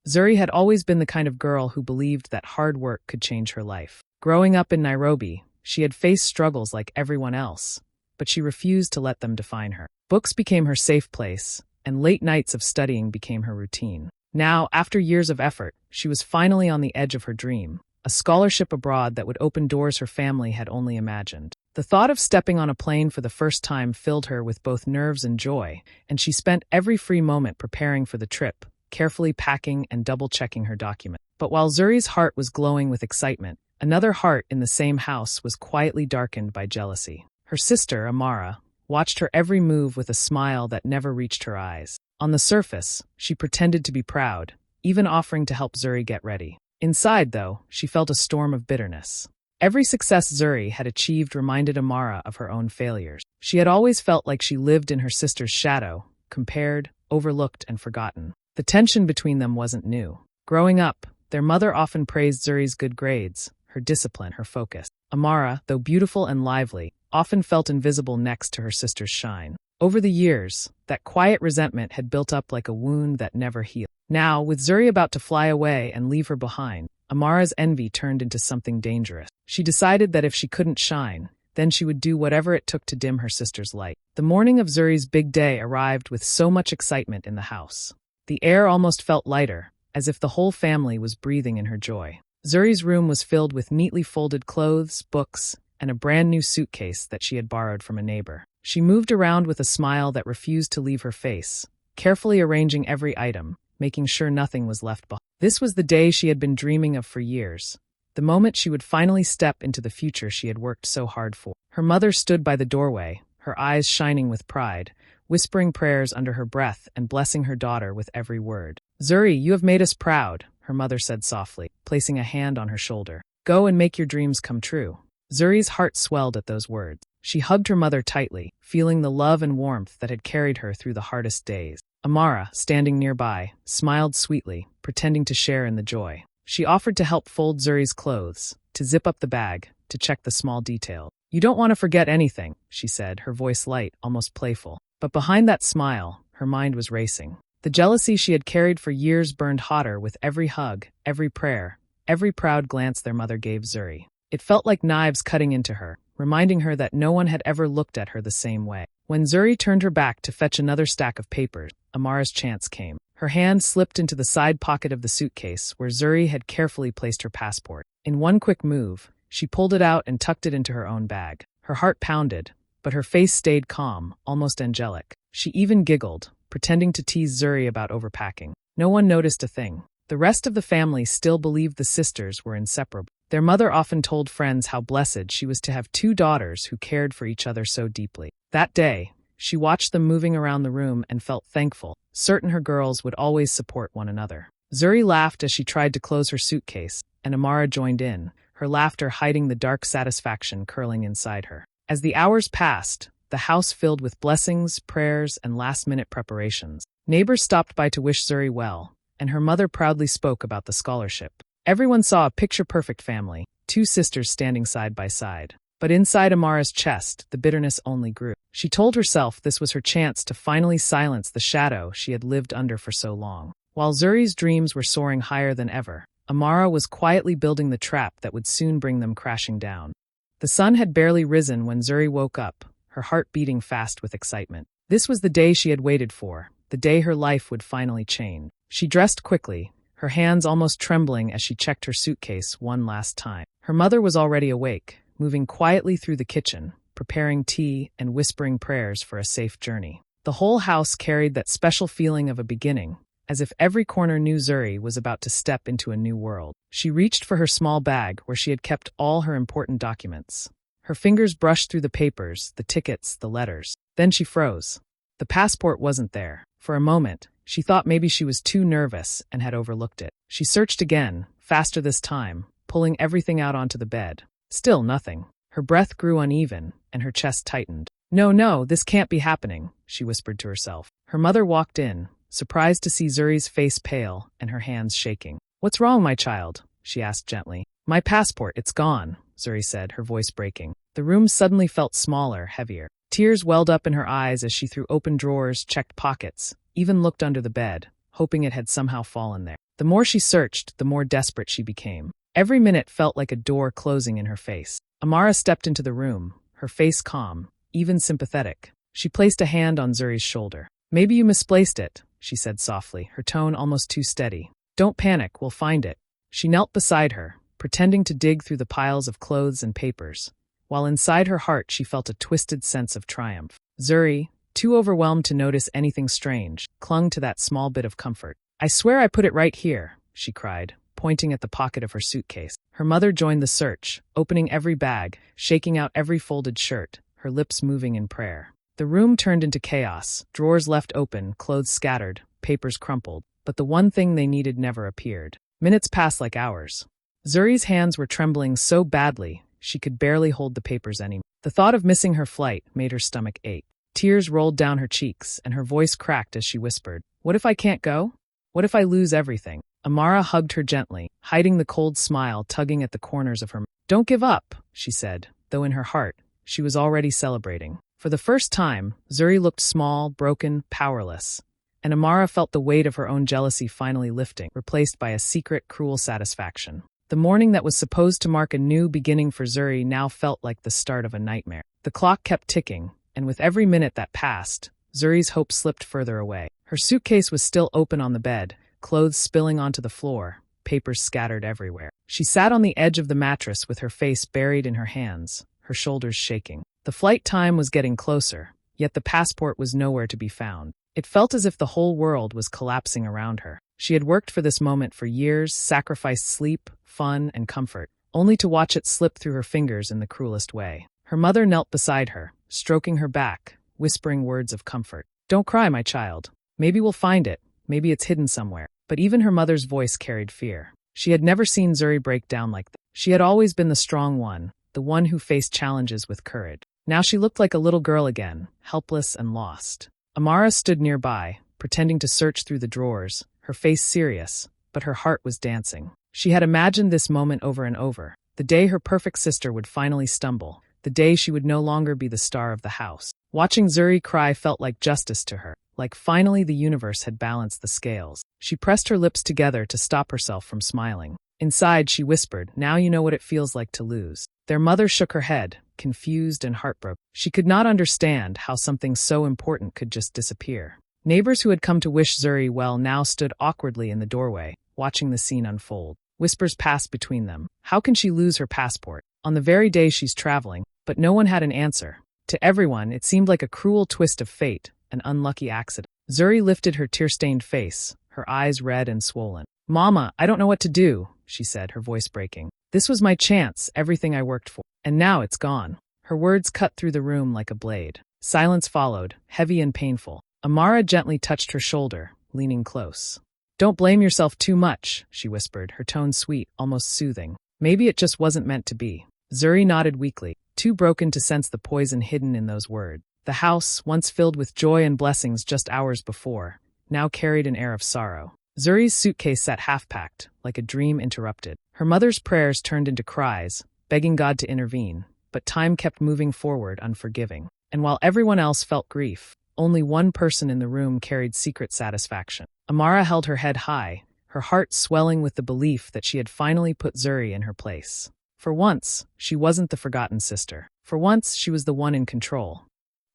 Zuri had always been the kind of girl who believed that hard work could change her life. Growing up in Nairobi, she had faced struggles like everyone else, but she refused to let them define her. Books became her safe place, and late nights of studying became her routine. Now, after years of effort, she was finally on the edge of her dream, a scholarship abroad that would open doors her family had only imagined. The thought of stepping on a plane for the first time filled her with both nerves and joy, and she spent every free moment preparing for the trip, carefully packing and double-checking her documents. But while Zuri's heart was glowing with excitement, another heart in the same house was quietly darkened by jealousy. Her sister, Amara, watched her every move with a smile that never reached her eyes. On the surface, she pretended to be proud, even offering to help Zuri get ready. Inside, though, she felt a storm of bitterness. Every success Zuri had achieved reminded Amara of her own failures. She had always felt like she lived in her sister's shadow, compared, overlooked, and forgotten. The tension between them wasn't new. Growing up, their mother often praised Zuri's good grades, her discipline, her focus. Amara, though beautiful and lively, often felt invisible next to her sister's shine. Over the years, that quiet resentment had built up like a wound that never healed. Now, with Zuri about to fly away and leave her behind, Amara's envy turned into something dangerous. She decided that if she couldn't shine, then she would do whatever it took to dim her sister's light. The morning of Zuri's big day arrived with so much excitement in the house. The air almost felt lighter, as if the whole family was breathing in her joy. Zuri's room was filled with neatly folded clothes, books, and a brand new suitcase that she had borrowed from a neighbor. She moved around with a smile that refused to leave her face, carefully arranging every item, making sure nothing was left behind. This was the day she had been dreaming of for years, the moment she would finally step into the future she had worked so hard for. Her mother stood by the doorway, her eyes shining with pride, whispering prayers under her breath and blessing her daughter with every word. "Zuri, you have made us proud," her mother said softly, placing a hand on her shoulder. "Go and make your dreams come true." Zuri's heart swelled at those words. She hugged her mother tightly, feeling the love and warmth that had carried her through the hardest days. Amara, standing nearby, smiled sweetly, pretending to share in the joy. She offered to help fold Zuri's clothes, to zip up the bag, to check the small details. "You don't want to forget anything," she said, her voice light, almost playful. But behind that smile, her mind was racing. The jealousy she had carried for years burned hotter with every hug, every prayer, every proud glance their mother gave Zuri. It felt like knives cutting into her, reminding her that no one had ever looked at her the same way. When Zuri turned her back to fetch another stack of papers, Amara's chance came. Her hand slipped into the side pocket of the suitcase where Zuri had carefully placed her passport. In one quick move, she pulled it out and tucked it into her own bag. Her heart pounded, but her face stayed calm, almost angelic. She even giggled, pretending to tease Zuri about overpacking. No one noticed a thing. The rest of the family still believed the sisters were inseparable. Their mother often told friends how blessed she was to have two daughters who cared for each other so deeply. That day, she watched them moving around the room and felt thankful, certain her girls would always support one another. Zuri laughed as she tried to close her suitcase, and Amara joined in, her laughter hiding the dark satisfaction curling inside her. As the hours passed, the house filled with blessings, prayers, and last-minute preparations. Neighbors stopped by to wish Zuri well, and her mother proudly spoke about the scholarship. Everyone saw a picture-perfect family, two sisters standing side by side. But inside Amara's chest, the bitterness only grew. She told herself this was her chance to finally silence the shadow she had lived under for so long. While Zuri's dreams were soaring higher than ever, Amara was quietly building the trap that would soon bring them crashing down. The sun had barely risen when Zuri woke up, her heart beating fast with excitement. This was the day she had waited for, the day her life would finally change. She dressed quickly, her hands almost trembling as she checked her suitcase one last time. Her mother was already awake, moving quietly through the kitchen, preparing tea and whispering prayers for a safe journey. The whole house carried that special feeling of a beginning, as if every corner knew Zuri was about to step into a new world. She reached for her small bag where she had kept all her important documents. Her fingers brushed through the papers, the tickets, the letters. Then she froze. The passport wasn't there. For a moment, she thought maybe she was too nervous and had overlooked it. She searched again, faster this time, pulling everything out onto the bed. Still nothing. Her breath grew uneven, and her chest tightened. No, this can't be happening," she whispered to herself. Her mother walked in, surprised to see Zuri's face pale and her hands shaking. "What's wrong, my child?" she asked gently. "My passport, it's gone," Zuri said, her voice breaking. The room suddenly felt smaller, heavier. Tears welled up in her eyes as she threw open drawers, checked pockets, even looked under the bed, hoping it had somehow fallen there. The more she searched, the more desperate she became. Every minute felt like a door closing in her face. Amara stepped into the room, her face calm, even sympathetic. She placed a hand on Zuri's shoulder. "Maybe you misplaced it," she said softly, her tone almost too steady. "Don't panic, we'll find it." She knelt beside her, pretending to dig through the piles of clothes and papers, while inside her heart she felt a twisted sense of triumph. Zuri, too overwhelmed to notice anything strange, clung to that small bit of comfort. "I swear I put it right here," she cried, pointing at the pocket of her suitcase. Her mother joined the search, opening every bag, shaking out every folded shirt, her lips moving in prayer. The room turned into chaos, drawers left open, clothes scattered, papers crumpled, but the one thing they needed never appeared. Minutes passed like hours. Zuri's hands were trembling so badly, she could barely hold the papers anymore. The thought of missing her flight made her stomach ache. Tears rolled down her cheeks, and her voice cracked as she whispered, "What if I can't go? What if I lose everything?" Amara hugged her gently, hiding the cold smile tugging at the corners of her mouth. "Don't give up," she said, though in her heart, she was already celebrating. For the first time, Zuri looked small, broken, powerless, and Amara felt the weight of her own jealousy finally lifting, replaced by a secret, cruel satisfaction. The morning that was supposed to mark a new beginning for Zuri now felt like the start of a nightmare. The clock kept ticking, and with every minute that passed, Zuri's hope slipped further away. Her suitcase was still open on the bed, clothes spilling onto the floor, papers scattered everywhere. She sat on the edge of the mattress with her face buried in her hands, her shoulders shaking. The flight time was getting closer, yet the passport was nowhere to be found. It felt as if the whole world was collapsing around her. She had worked for this moment for years, sacrificed sleep, fun, and comfort, only to watch it slip through her fingers in the cruelest way. Her mother knelt beside her, stroking her back, whispering words of comfort. "Don't cry, my child. Maybe we'll find it. Maybe it's hidden somewhere." But even her mother's voice carried fear. She had never seen Zuri break down like that. She had always been the strong one, the one who faced challenges with courage. Now she looked like a little girl again, helpless and lost. Amara stood nearby, pretending to search through the drawers, her face serious, but her heart was dancing. She had imagined this moment over and over, the day her perfect sister would finally stumble, the day she would no longer be the star of the house. Watching Zuri cry felt like justice to her, like finally the universe had balanced the scales. She pressed her lips together to stop herself from smiling. Inside, she whispered, "Now you know what it feels like to lose." Their mother shook her head, confused and heartbroken. She could not understand how something so important could just disappear. Neighbors who had come to wish Zuri well now stood awkwardly in the doorway, watching the scene unfold. Whispers passed between them. How can she lose her passport on the very day she's traveling? But no one had an answer. To everyone, it seemed like a cruel twist of fate, an unlucky accident. Zuri lifted her tear-stained face, her eyes red and swollen. "Mama, I don't know what to do," she said, her voice breaking. "This was my chance, everything I worked for, and now it's gone." Her words cut through the room like a blade. Silence followed, heavy and painful. Amara gently touched her shoulder, leaning close. "Don't blame yourself too much," she whispered, her tone sweet, almost soothing. "Maybe it just wasn't meant to be." Zuri nodded weakly, too broken to sense the poison hidden in those words. The house, once filled with joy and blessings just hours before, now carried an air of sorrow. Zuri's suitcase sat half-packed, like a dream interrupted. Her mother's prayers turned into cries, begging God to intervene, but time kept moving forward unforgiving. And while everyone else felt grief, only one person in the room carried secret satisfaction. Amara held her head high, her heart swelling with the belief that she had finally put Zuri in her place. For once, she wasn't the forgotten sister. For once, she was the one in control.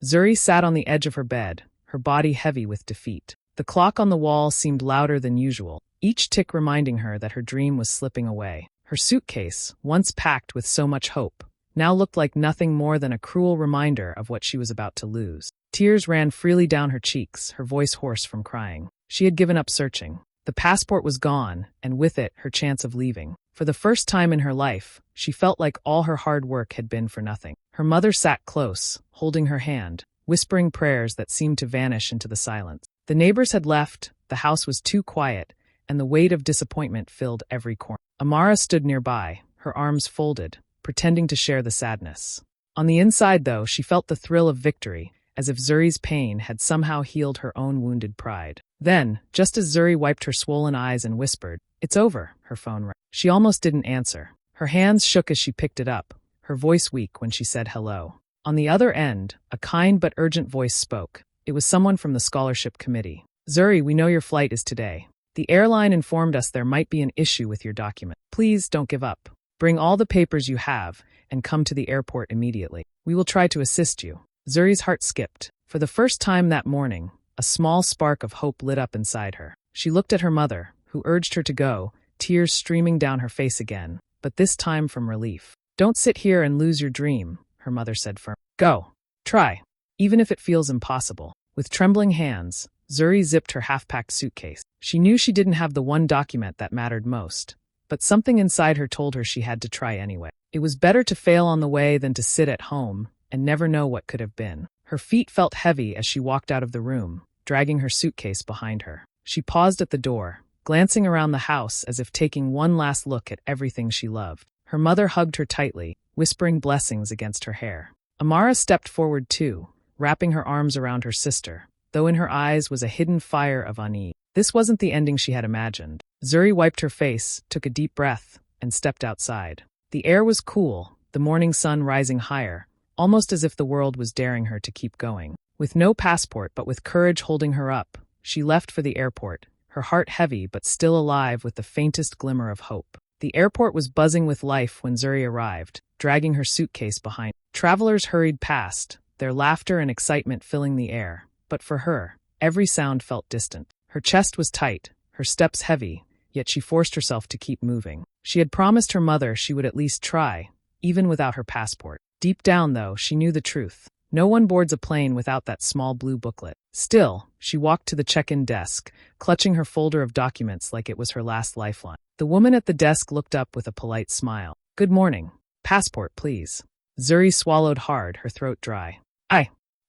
Zuri sat on the edge of her bed, her body heavy with defeat. The clock on the wall seemed louder than usual, each tick reminding her that her dream was slipping away. Her suitcase, once packed with so much hope, now looked like nothing more than a cruel reminder of what she was about to lose. Tears ran freely down her cheeks, her voice hoarse from crying. She had given up searching. The passport was gone, and with it, her chance of leaving. For the first time in her life, she felt like all her hard work had been for nothing. Her mother sat close, holding her hand, whispering prayers that seemed to vanish into the silence. The neighbors had left, the house was too quiet, and the weight of disappointment filled every corner. Amara stood nearby, her arms folded, pretending to share the sadness. On the inside, though, she felt the thrill of victory, as if Zuri's pain had somehow healed her own wounded pride. Then, just as Zuri wiped her swollen eyes and whispered, "It's over," her phone rang. She almost didn't answer. Her hands shook as she picked it up, her voice weak when she said hello. On the other end, a kind but urgent voice spoke. It was someone from the scholarship committee. "Zuri, we know your flight is today." The airline informed us there might be an issue with your document. Please don't give up. Bring all the papers you have and come to the airport immediately. We will try to assist you." Zuri's heart skipped. For the first time that morning, a small spark of hope lit up inside her. She looked at her mother, who urged her to go, tears streaming down her face again, but this time from relief. "Don't sit here and lose your dream," her mother said firmly. "Go. Try. Even if it feels impossible." With trembling hands, Zuri zipped her half-packed suitcase. She knew she didn't have the one document that mattered most, but something inside her told her she had to try anyway. It was better to fail on the way than to sit at home and never know what could have been. Her feet felt heavy as she walked out of the room, dragging her suitcase behind her. She paused at the door, glancing around the house as if taking one last look at everything she loved. Her mother hugged her tightly, whispering blessings against her hair. Amara stepped forward too, wrapping her arms around her sister, though in her eyes was a hidden fire of unease. This wasn't the ending she had imagined. Zuri wiped her face, took a deep breath, and stepped outside. The air was cool, the morning sun rising higher, almost as if the world was daring her to keep going. With no passport but with courage holding her up, she left for the airport, her heart heavy but still alive with the faintest glimmer of hope. The airport was buzzing with life when Zuri arrived, dragging her suitcase behind. Travelers hurried past, their laughter and excitement filling the air, but for her, every sound felt distant. Her chest was tight, her steps heavy, yet she forced herself to keep moving. She had promised her mother she would at least try, even without her passport. Deep down, though, she knew the truth. No one boards a plane without that small blue booklet. Still, she walked to the check-in desk, clutching her folder of documents like it was her last lifeline. The woman at the desk looked up with a polite smile. "Good morning. Passport, please." Zuri swallowed hard, her throat dry.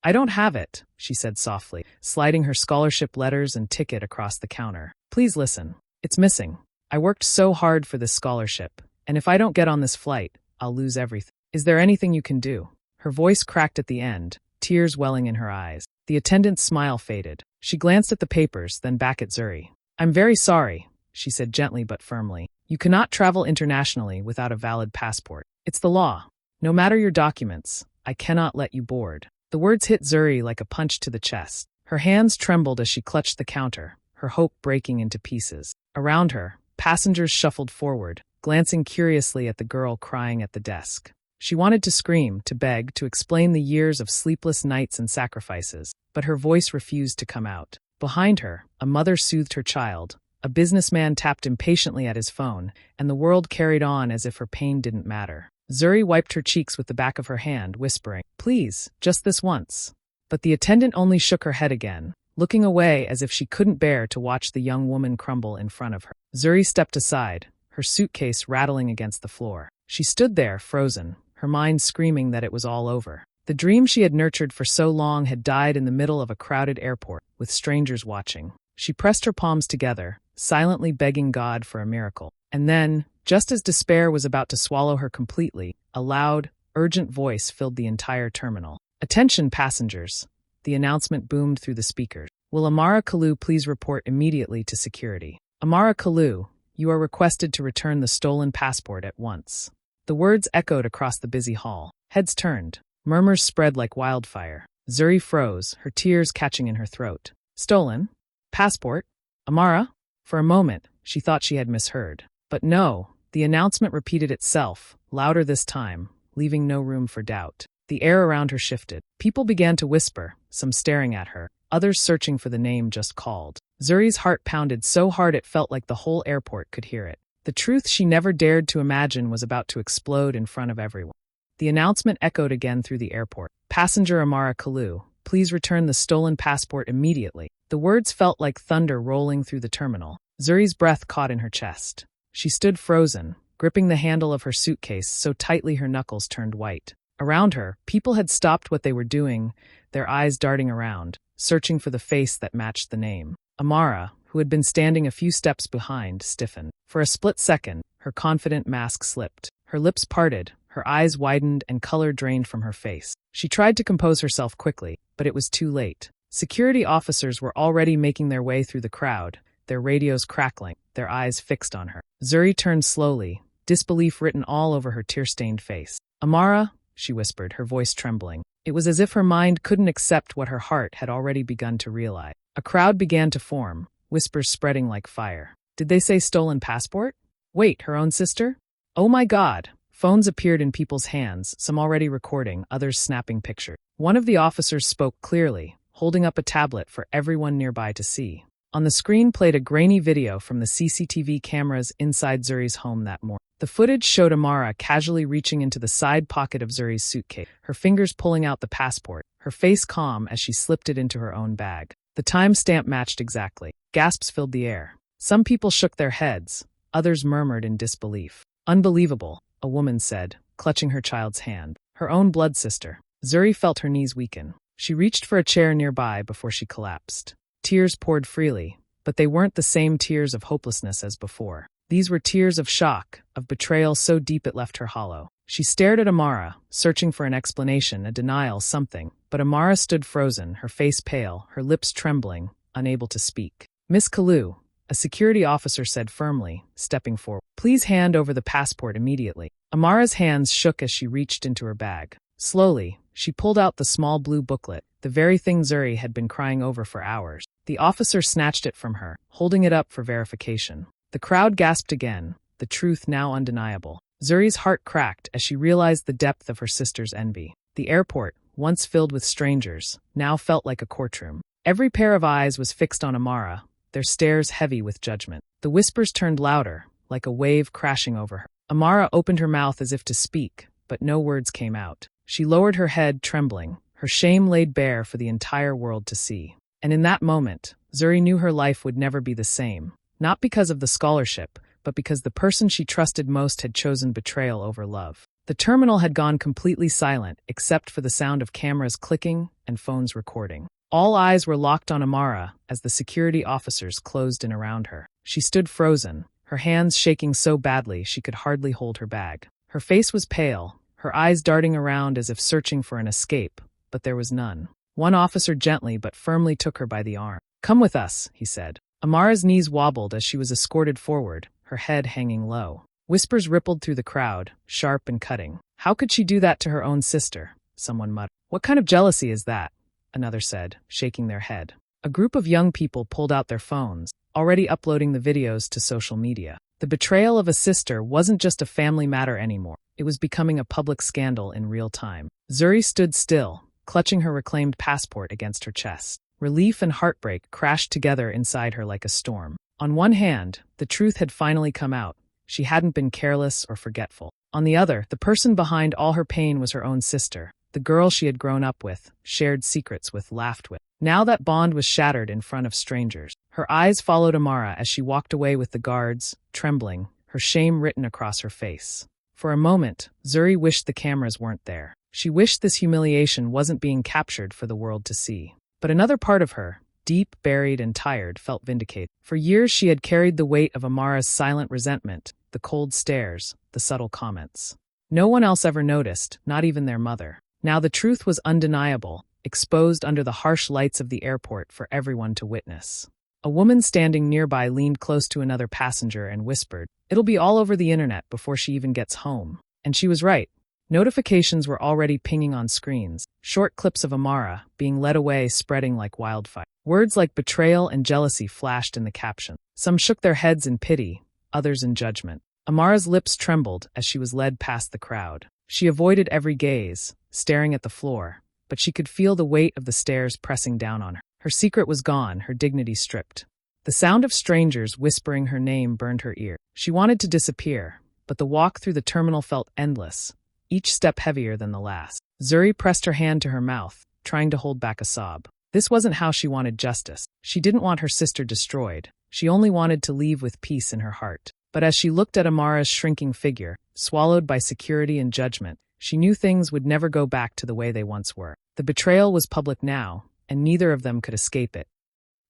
I don't have it," she said softly, sliding her scholarship letters and ticket across the counter. "Please listen. It's missing. I worked so hard for this scholarship, and if I don't get on this flight, I'll lose everything. Is there anything you can do?" Her voice cracked at the end, tears welling in her eyes. The attendant's smile faded. She glanced at the papers, then back at Zuri. "I'm very sorry," she said gently but firmly. "You cannot travel internationally without a valid passport. It's the law. No matter your documents, I cannot let you board." The words hit Zuri like a punch to the chest. Her hands trembled as she clutched the counter, her hope breaking into pieces. Around her, passengers shuffled forward, glancing curiously at the girl crying at the desk. She wanted to scream, to beg, to explain the years of sleepless nights and sacrifices, but her voice refused to come out. Behind her, a mother soothed her child, a businessman tapped impatiently at his phone, and the world carried on as if her pain didn't matter. Zuri wiped her cheeks with the back of her hand, whispering, "Please, just this once." But the attendant only shook her head again, looking away as if she couldn't bear to watch the young woman crumble in front of her. Zuri stepped aside, her suitcase rattling against the floor. She stood there, frozen, her mind screaming that it was all over. The dream she had nurtured for so long had died in the middle of a crowded airport, with strangers watching. She pressed her palms together, silently begging God for a miracle. And then, just as despair was about to swallow her completely, a loud, urgent voice filled the entire terminal. "Attention, passengers!" The announcement boomed through the speakers. "Will Amara Kalu please report immediately to security? Amara Kalu, you are requested to return the stolen passport at once." The words echoed across the busy hall. Heads turned. Murmurs spread like wildfire. Zuri froze, her tears catching in her throat. "Stolen? Passport? Amara?" For a moment, she thought she had misheard. But no, the announcement repeated itself, louder this time, leaving no room for doubt. The air around her shifted. People began to whisper, some staring at her, others searching for the name just called. Zuri's heart pounded so hard it felt like the whole airport could hear it. The truth she never dared to imagine was about to explode in front of everyone. The announcement echoed again through the airport. "Passenger Amara Kalu, please return the stolen passport immediately." The words felt like thunder rolling through the terminal. Zuri's breath caught in her chest. She stood frozen, gripping the handle of her suitcase so tightly her knuckles turned white. Around her, people had stopped what they were doing, their eyes darting around, searching for the face that matched the name. Amara, who had been standing a few steps behind, stiffened. For a split second, her confident mask slipped. Her lips parted, her eyes widened, and color drained from her face. She tried to compose herself quickly, but it was too late. Security officers were already making their way through the crowd, their radios crackling, their eyes fixed on her. Zuri turned slowly, disbelief written all over her tear-stained face. "Amara," she whispered, her voice trembling. It was as if her mind couldn't accept what her heart had already begun to realize. A crowd began to form, whispers spreading like fire. Did they say stolen passport? Wait, her own sister? Oh my God! Phones appeared in people's hands, some already recording, others snapping pictures. One of the officers spoke clearly, holding up a tablet for everyone nearby to see. On the screen played a grainy video from the CCTV cameras inside Zuri's home that morning. The footage showed Amara casually reaching into the side pocket of Zuri's suitcase, her fingers pulling out the passport, her face calm as she slipped it into her own bag. The timestamp matched exactly. Gasps filled the air. Some people shook their heads, others murmured in disbelief. Unbelievable, a woman said, clutching her child's hand. Her own blood sister. Zuri felt her knees weaken. She reached for a chair nearby before she collapsed. Tears poured freely, but they weren't the same tears of hopelessness as before. These were tears of shock, of betrayal so deep it left her hollow. She stared at Amara, searching for an explanation, a denial, something. But Amara stood frozen, her face pale, her lips trembling, unable to speak. Miss Kalu, a security officer said firmly, stepping forward. Please hand over the passport immediately. Amara's hands shook as she reached into her bag. Slowly, she pulled out the small blue booklet, the very thing Zuri had been crying over for hours. The officer snatched it from her, holding it up for verification. The crowd gasped again, the truth now undeniable. Zuri's heart cracked as she realized the depth of her sister's envy. The airport, once filled with strangers, now felt like a courtroom. Every pair of eyes was fixed on Amara, their stares heavy with judgment. The whispers turned louder, like a wave crashing over her. Amara opened her mouth as if to speak, but no words came out. She lowered her head, trembling, her shame laid bare for the entire world to see. And in that moment, Zuri knew her life would never be the same. Not because of the scholarship, but because the person she trusted most had chosen betrayal over love. The terminal had gone completely silent, except for the sound of cameras clicking and phones recording. All eyes were locked on Amara as the security officers closed in around her. She stood frozen, her hands shaking so badly she could hardly hold her bag. Her face was pale, her eyes darting around as if searching for an escape, but there was none. One officer gently but firmly took her by the arm. "Come with us," he said. Amara's knees wobbled as she was escorted forward, her head hanging low. Whispers rippled through the crowd, sharp and cutting. How could she do that to her own sister? Someone muttered. What kind of jealousy is that? Another said, shaking their head. A group of young people pulled out their phones, already uploading the videos to social media. The betrayal of a sister wasn't just a family matter anymore. It was becoming a public scandal in real time. Zuri stood still, clutching her reclaimed passport against her chest. Relief and heartbreak crashed together inside her like a storm. On one hand, the truth had finally come out. She hadn't been careless or forgetful. On the other, the person behind all her pain was her own sister, the girl she had grown up with, shared secrets with, laughed with. Now that bond was shattered in front of strangers. Her eyes followed Amara as she walked away with the guards, trembling, her shame written across her face. For a moment, Zuri wished the cameras weren't there. She wished this humiliation wasn't being captured for the world to see. But another part of her, deep, buried, and tired, felt vindicated. For years she had carried the weight of Amara's silent resentment, the cold stares, the subtle comments. No one else ever noticed, not even their mother. Now the truth was undeniable, exposed under the harsh lights of the airport for everyone to witness. A woman standing nearby leaned close to another passenger and whispered, "It'll be all over the internet before she even gets home." And she was right. Notifications were already pinging on screens, short clips of Amara being led away spreading like wildfire. Words like betrayal and jealousy flashed in the caption. Some shook their heads in pity, others in judgment. Amara's lips trembled as she was led past the crowd. She avoided every gaze, staring at the floor, but she could feel the weight of the stares pressing down on her. Her secret was gone, her dignity stripped. The sound of strangers whispering her name burned her ear. She wanted to disappear, but the walk through the terminal felt endless, each step heavier than the last. Zuri pressed her hand to her mouth, trying to hold back a sob. This wasn't how she wanted justice. She didn't want her sister destroyed. She only wanted to leave with peace in her heart. But as she looked at Amara's shrinking figure, swallowed by security and judgment, she knew things would never go back to the way they once were. The betrayal was public now, and neither of them could escape it.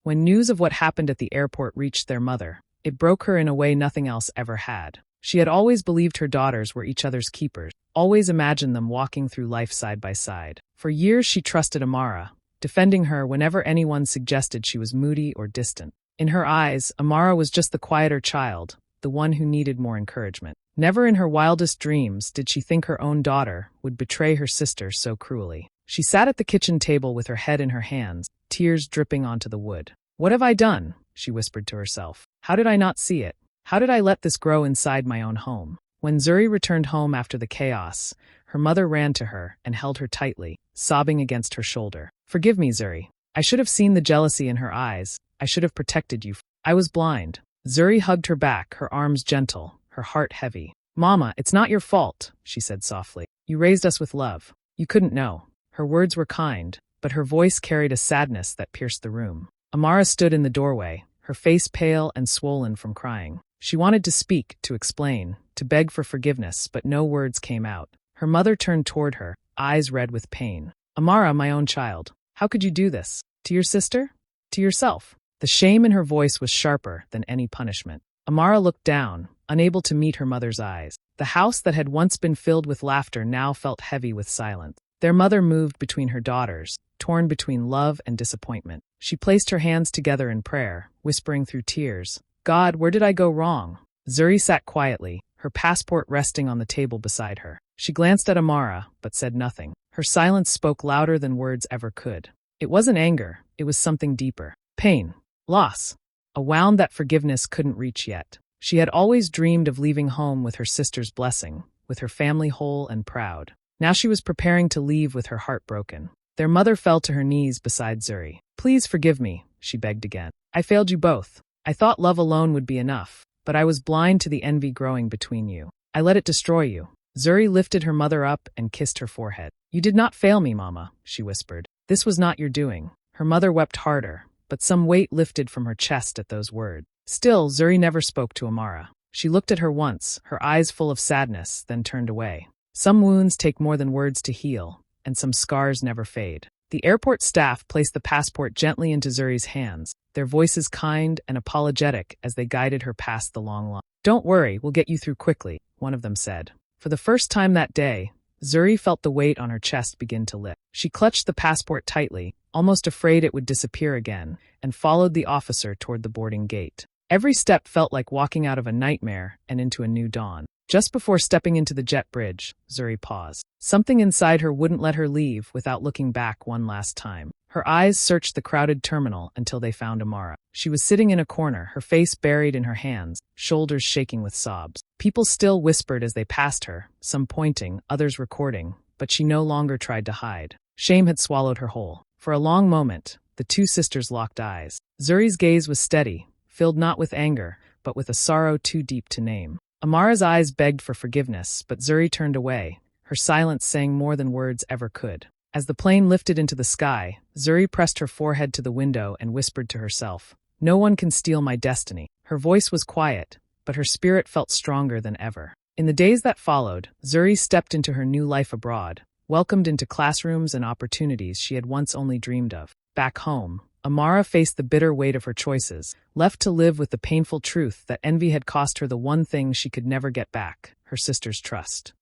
When news of what happened at the airport reached their mother, it broke her in a way nothing else ever had. She had always believed her daughters were each other's keepers, always imagined them walking through life side by side. For years she trusted Amara, defending her whenever anyone suggested she was moody or distant. In her eyes, Amara was just the quieter child, the one who needed more encouragement. Never in her wildest dreams did she think her own daughter would betray her sister so cruelly. She sat at the kitchen table with her head in her hands, tears dripping onto the wood. "What have I done?" she whispered to herself. How did I not see it? How did I let this grow inside my own home? When Zuri returned home after the chaos, her mother ran to her and held her tightly, sobbing against her shoulder. Forgive me, Zuri. I should have seen the jealousy in her eyes. I should have protected you. I was blind. Zuri hugged her back, her arms gentle, her heart heavy. Mama, it's not your fault, she said softly. You raised us with love. You couldn't know. Her words were kind, but her voice carried a sadness that pierced the room. Amara stood in the doorway, her face pale and swollen from crying. She wanted to speak, to explain, to beg for forgiveness, but no words came out. Her mother turned toward her, eyes red with pain. Amara, my own child, how could you do this? To your sister? To yourself? The shame in her voice was sharper than any punishment. Amara looked down, unable to meet her mother's eyes. The house that had once been filled with laughter now felt heavy with silence. Their mother moved between her daughters, torn between love and disappointment. She placed her hands together in prayer, whispering through tears, God, where did I go wrong? Zuri sat quietly, her passport resting on the table beside her. She glanced at Amara, but said nothing. Her silence spoke louder than words ever could. It wasn't anger, it was something deeper. Pain. Loss. A wound that forgiveness couldn't reach yet. She had always dreamed of leaving home with her sister's blessing, with her family whole and proud. Now she was preparing to leave with her heart broken. Their mother fell to her knees beside Zuri. Please forgive me, she begged again. I failed you both. I thought love alone would be enough, but I was blind to the envy growing between you. I let it destroy you. Zuri lifted her mother up and kissed her forehead. You did not fail me, Mama, she whispered. This was not your doing. Her mother wept harder, but some weight lifted from her chest at those words. Still, Zuri never spoke to Amara. She looked at her once, her eyes full of sadness, then turned away. Some wounds take more than words to heal, and some scars never fade. The airport staff placed the passport gently into Zuri's hands, their voices kind and apologetic as they guided her past the long line. Don't worry, we'll get you through quickly, one of them said. For the first time that day, Zuri felt the weight on her chest begin to lift. She clutched the passport tightly, almost afraid it would disappear again, and followed the officer toward the boarding gate. Every step felt like walking out of a nightmare and into a new dawn. Just before stepping into the jet bridge, Zuri paused. Something inside her wouldn't let her leave without looking back one last time. Her eyes searched the crowded terminal until they found Amara. She was sitting in a corner, her face buried in her hands, shoulders shaking with sobs. People still whispered as they passed her, some pointing, others recording, but she no longer tried to hide. Shame had swallowed her whole. For a long moment, the two sisters locked eyes. Zuri's gaze was steady, filled not with anger, but with a sorrow too deep to name. Amara's eyes begged for forgiveness, but Zuri turned away, her silence saying more than words ever could. As the plane lifted into the sky, Zuri pressed her forehead to the window and whispered to herself, No one can steal my destiny. Her voice was quiet, but her spirit felt stronger than ever. In the days that followed, Zuri stepped into her new life abroad, welcomed into classrooms and opportunities she had once only dreamed of. Back home, Amara faced the bitter weight of her choices, left to live with the painful truth that envy had cost her the one thing she could never get back, her sister's trust.